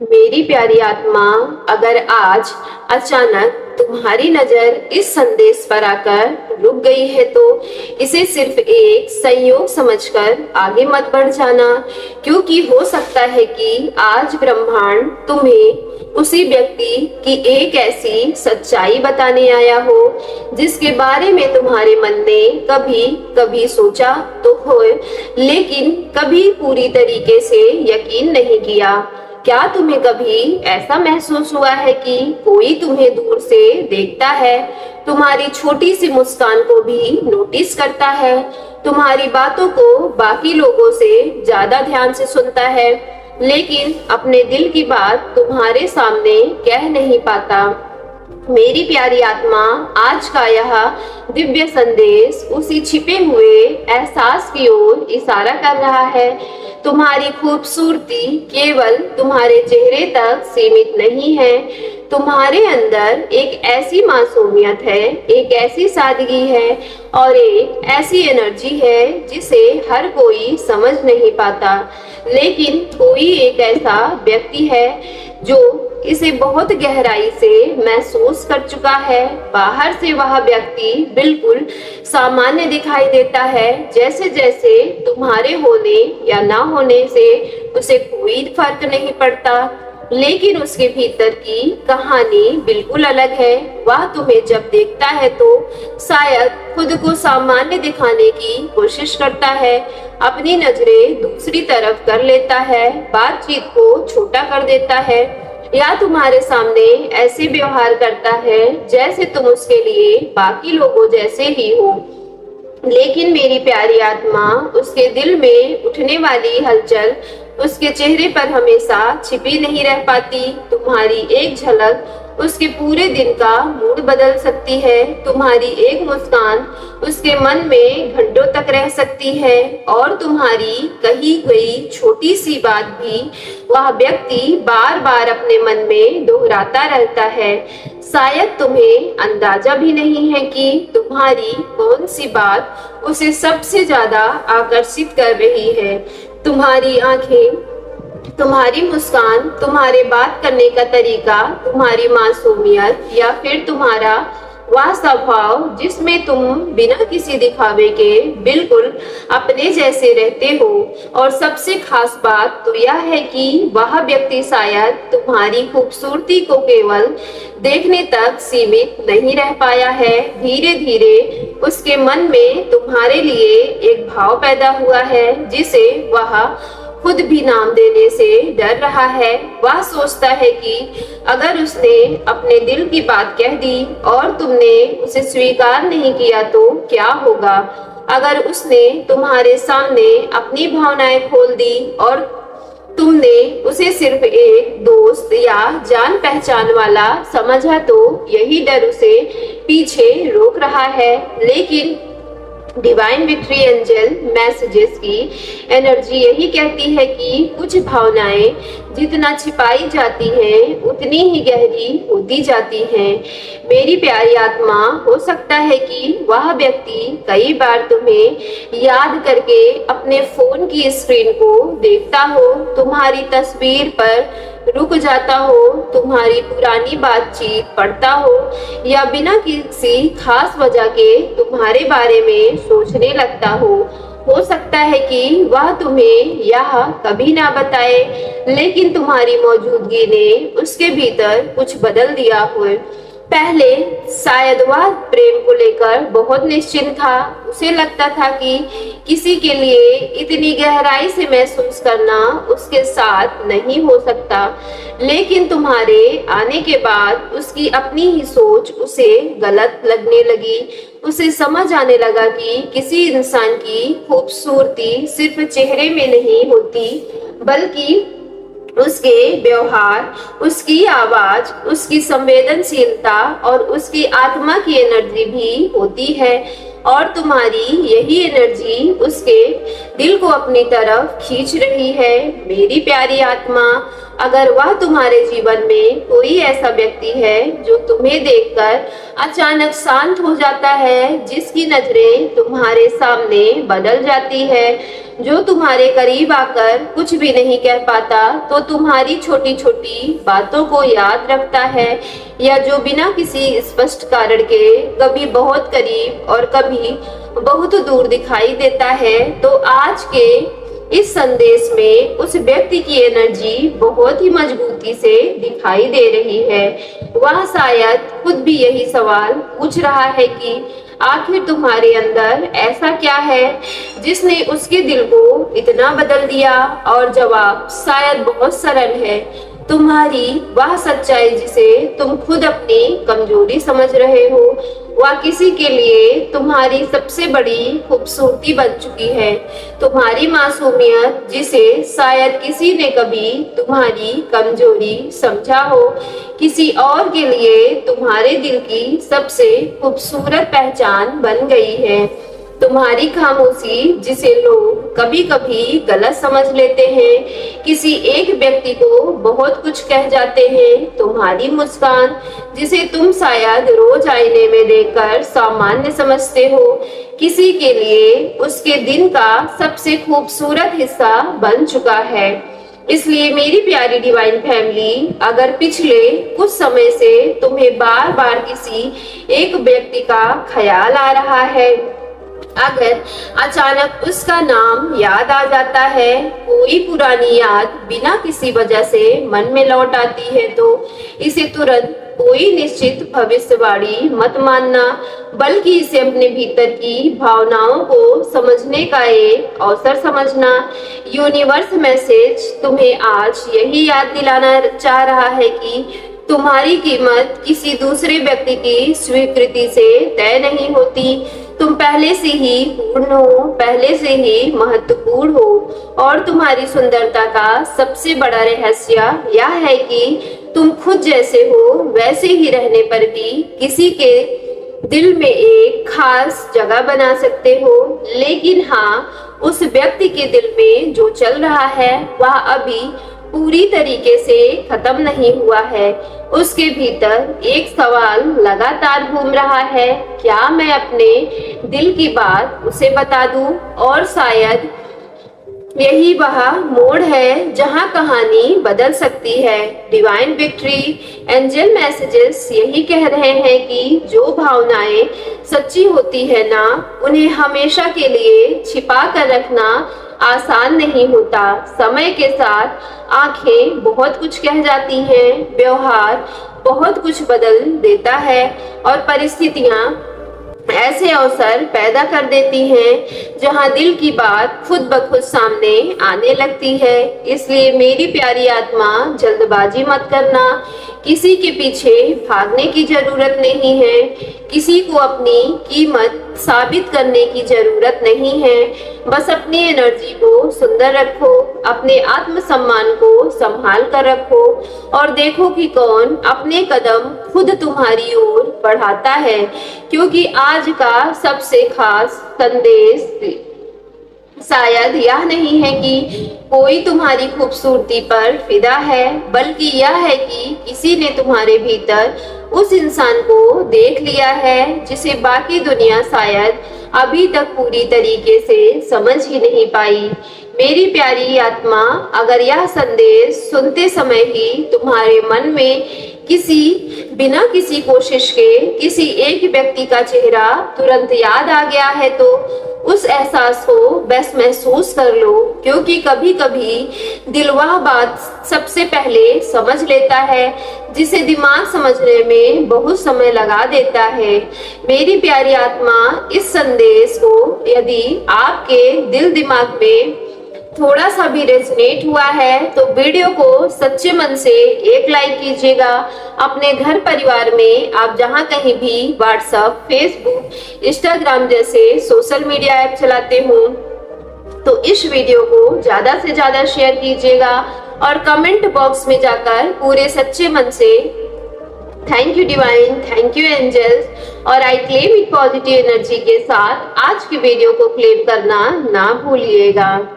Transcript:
मेरी प्यारी आत्मा, अगर आज अचानक तुम्हारी नजर इस संदेश पर आकर रुक गई है तो इसे सिर्फ एक संयोग समझकर आगे मत बढ़ जाना, क्योंकि हो सकता है कि आज ब्रह्मांड तुम्हें उसी व्यक्ति की एक ऐसी सच्चाई बताने आया हो जिसके बारे में तुम्हारे मन ने कभी कभी सोचा तो हो, लेकिन कभी पूरी तरीके से यकीन नहीं किया। क्या तुम्हें कभी ऐसा महसूस हुआ है कि कोई तुम्हें दूर से देखता है, तुम्हारी छोटी सी मुस्कान को भी नोटिस करता है, तुम्हारी बातों को बाकी लोगों से ज्यादा ध्यान से सुनता है, लेकिन अपने दिल की बात तुम्हारे सामने कह नहीं पाता। मेरी प्यारी आत्मा, आज का यह दिव्य संदेश उसी छिपे हुए एहसास की ओर इशारा कर रहा है। तुम्हारी खूबसूरती केवल तुम्हारे चेहरे तक सीमित नहीं है। तुम्हारे अंदर एक ऐसी मासूमियत है, एक ऐसी सादगी है और एक ऐसी एनर्जी है जिसे हर कोई समझ नहीं पाता, लेकिन कोई एक ऐसा व्यक्ति है जो इसे बहुत गहराई से महसूस कर चुका है। बाहर से वह व्यक्ति बिल्कुल सामान्य दिखाई देता है, जैसे जैसे तुम्हारे होने या ना होने से उसे कोई फर्क नहीं पड़ता, लेकिन उसके भीतर की कहानी बिल्कुल अलग है। वह तुम्हें जब देखता है तो शायद खुद को सामान्य दिखाने की कोशिश करता है, अपनी नजरें दूसरी तरफ कर लेता है, बातचीत को छोटा कर देता है या तुम्हारे सामने ऐसे व्यवहार करता है जैसे तुम उसके लिए बाकी लोगों जैसे ही हो। लेकिन मेरी प्यारी आत्मा, उसके दिल में उठने वाली हलचल उसके चेहरे पर हमेशा छिपी नहीं रह पाती। तुम्हारी एक झलक उसके पूरे दिन का मूड बदल सकती है। तुम्हारी एक मुस्कान उसके मन में घंटों तक रह सकती है और तुम्हारी कही गई छोटी सी बात भी वह व्यक्ति बार बार अपने मन में दोहराता रहता है। शायद तुम्हें अंदाजा भी नहीं है कि तुम्हारी कौन सी बात उसे सबसे ज्यादा आकर्षित कर रही है। तुम्हारी आंखें, तुम्हारी मुस्कान, तुम्हारे बात करने का तरीका, तुम्हारी मासूमियत या फिर तुम्हारा वह स्वभाव जिसमें तुम बिना किसी दिखावे के बिल्कुल अपने जैसे रहते हो। और सबसे खास बात तो यह है कि वह व्यक्ति शायद तुम्हारी खूबसूरती को केवल देखने तक सीमित नहीं रह पाया है। धीरे धीरे उसके मन में तुम्हारे लिए एक भाव पैदा हुआ है जिसे वह खुद भी नाम देने से डर रहा है। वह सोचता है कि अगर उसने अपने दिल की बात कह दी और तुमने उसे स्वीकार नहीं किया तो क्या होगा। अगर उसने तुम्हारे सामने अपनी भावनाएं खोल दी और तुमने उसे सिर्फ एक दोस्त या जान पहचान वाला समझा तो यही डर उसे पीछे रोक रहा है। लेकिन डिवाइन विक्ट्री एंजल मैसेजेस की एनर्जी यही कहती है कि कुछ भावनाएं जितना छिपाई जाती हैं उतनी ही गहरी होती जाती हैं। मेरी प्यारी आत्मा, हो सकता है कि वह व्यक्ति कई बार तुम्हें याद करके अपने फोन की स्क्रीन को देखता हो, तुम्हारी तस्वीर पर रुक जाता हो, तुम्हारी पुरानी बातचीत पढ़ता हो या बिना किसी खास वजह के तुम्हारे बारे में सोचने लगता हो सकता है कि वह तुम्हें यह कभी ना बताए, लेकिन तुम्हारी मौजूदगी ने उसके भीतर कुछ बदल दिया हो। पहले शायद वह प्रेम को लेकर बहुत निश्चिंत था। उसे लगता था कि किसी के लिए इतनी गहराई से महसूस करना उसके साथ नहीं हो सकता, लेकिन तुम्हारे आने के बाद उसकी अपनी ही सोच उसे गलत लगने लगी। उसे समझ आने लगा कि किसी इंसान की खूबसूरती सिर्फ चेहरे में नहीं होती, बल्कि उसके व्यवहार, उसकी आवाज, उसकी संवेदनशीलता और उसकी आत्मा की एनर्जी भी होती है। और तुम्हारी यही एनर्जी उसके दिल को अपनी तरफ खींच रही है। मेरी प्यारी आत्मा, अगर वह तुम्हारे जीवन में कोई ऐसा व्यक्ति है जो तुम्हें देखकर अचानक शांत हो जाता है, जिसकी नजरें तुम्हारे सामने बदल जाती है, जो तुम्हारे करीब आकर कुछ भी नहीं कह पाता तो तुम्हारी छोटी छोटी बातों को याद रखता है, या जो बिना किसी स्पष्ट कारण के कभी बहुत करीब और कभी बहुत दूर दिखाई देता है, तो आज के इस संदेश में उस व्यक्ति की एनर्जी बहुत ही मजबूती से दिखाई दे रही है। वह शायद खुद भी यही सवाल पूछ रहा है कि आखिर तुम्हारे अंदर ऐसा क्या है जिसने उसके दिल को इतना बदल दिया। और जवाब शायद बहुत सरल है, तुम्हारी वह सच्चाई जिसे तुम खुद अपनी कमजोरी समझ रहे हो, वह किसी के लिए तुम्हारी सबसे बड़ी खूबसूरती बन चुकी है। तुम्हारी मासूमियत जिसे शायद किसी ने कभी तुम्हारी कमजोरी समझा हो, किसी और के लिए तुम्हारे दिल की सबसे खूबसूरत पहचान बन गई है। तुम्हारी खामोशी जिसे लोग कभी कभी गलत समझ लेते हैं, किसी एक व्यक्ति को बहुत कुछ कह जाते हैं। तुम्हारी मुस्कान जिसे तुम शायद रोज आईने में देखकर सामान्य समझते हो, किसी के लिए उसके दिन का सबसे खूबसूरत हिस्सा बन चुका है। इसलिए मेरी प्यारी डिवाइन फैमिली, अगर पिछले कुछ समय से तुम्हें बार बार किसी एक व्यक्ति का ख्याल आ रहा है, अगर अचानक उसका नाम याद आ जाता है, कोई पुरानी याद बिना किसी वजह से मन में लौट आती है, तो इसे तुरंत कोई निश्चित भविष्यवाणी मत मानना, बल्कि इसे अपने भीतर की भावनाओं को समझने का एक अवसर समझना। यूनिवर्स मैसेज तुम्हें आज यही याद दिलाना चाह रहा है कि तुम्हारी कीमत किसी दूसरे व्यक्ति की स्वीकृति से तय नहीं होती। तुम पहले से ही पूर्ण हो, पहले से ही महत्वपूर्ण हो, और तुम्हारी सुंदरता का सबसे बड़ा रहस्य यह है कि तुम खुद जैसे हो वैसे ही रहने पर भी किसी के दिल में एक खास जगह बना सकते हो। लेकिन हाँ, उस व्यक्ति के दिल में जो चल रहा है वह अभी पूरी तरीके से खत्म नहीं हुआ है। उसके भीतर एक सवाल लगातार घूम रहा है, क्या मैं अपने दिल की बात उसे बता दूं? और शायद यही वह मोड़ है जहां कहानी बदल सकती है। डिवाइन विक्ट्री एंजल मैसेजेस यही कह रहे हैं कि जो भावनाएं सच्ची होती है ना, उन्हें हमेशा के लिए छिपा कर रखना आसान नहीं होता। समय के साथ आंखें बहुत कुछ कह जाती हैं, व्यवहार बहुत कुछ बदल देता है, और परिस्थितियां ऐसे अवसर पैदा कर देती हैं जहां दिल की बात खुद ब खुद सामने आने लगती है। इसलिए मेरी प्यारी आत्मा, जल्दबाजी मत करना, किसी के पीछे भागने की जरूरत नहीं है, किसी को अपनी कीमत साबित करने की जरूरत नहीं है। बस अपनी एनर्जी को सुंदर रखो, अपने आत्मसम्मान को संभाल कर रखो, और देखो कि कौन अपने कदम खुद तुम्हारी ओर बढ़ाता है। क्योंकि आज का सबसे खास संदेश शायद यह नहीं है कि कोई तुम्हारी खूबसूरती पर फिदा है, बल्कि यह है कि किसी ने तुम्हारे भीतर उस इंसान को देख लिया है जिसे बाकी दुनिया शायद अभी तक पूरी तरीके से समझ ही नहीं पाई। मेरी प्यारी आत्मा, अगर यह संदेश सुनते समय ही तुम्हारे मन में बिना किसी कोशिश के किसी एक व्यक्ति का चेहरा तुरंत याद आ गया है, तो उस एहसास को बस महसूस कर लो, क्योंकि कभी कभी दिल वह बात सबसे पहले समझ लेता है जिसे दिमाग समझने में बहुत समय लगा देता है। मेरी प्यारी आत्मा, इस संदेश को यदि आपके दिल दिमाग में थोड़ा सा भी रेजोनेट हुआ है तो वीडियो को सच्चे मन से एक लाइक कीजिएगा। अपने घर परिवार में आप जहां कहीं भी व्हाट्सएप, फेसबुक, इंस्टाग्राम जैसे सोशल मीडिया ऐप चलाते हो तो इस वीडियो को ज्यादा से ज्यादा शेयर कीजिएगा, और कमेंट बॉक्स में जाकर पूरे सच्चे मन से thank you divine, thank you angels, और I claim it positive energy के साथ आज की वीडियो को क्लेम करना ना भूलिएगा।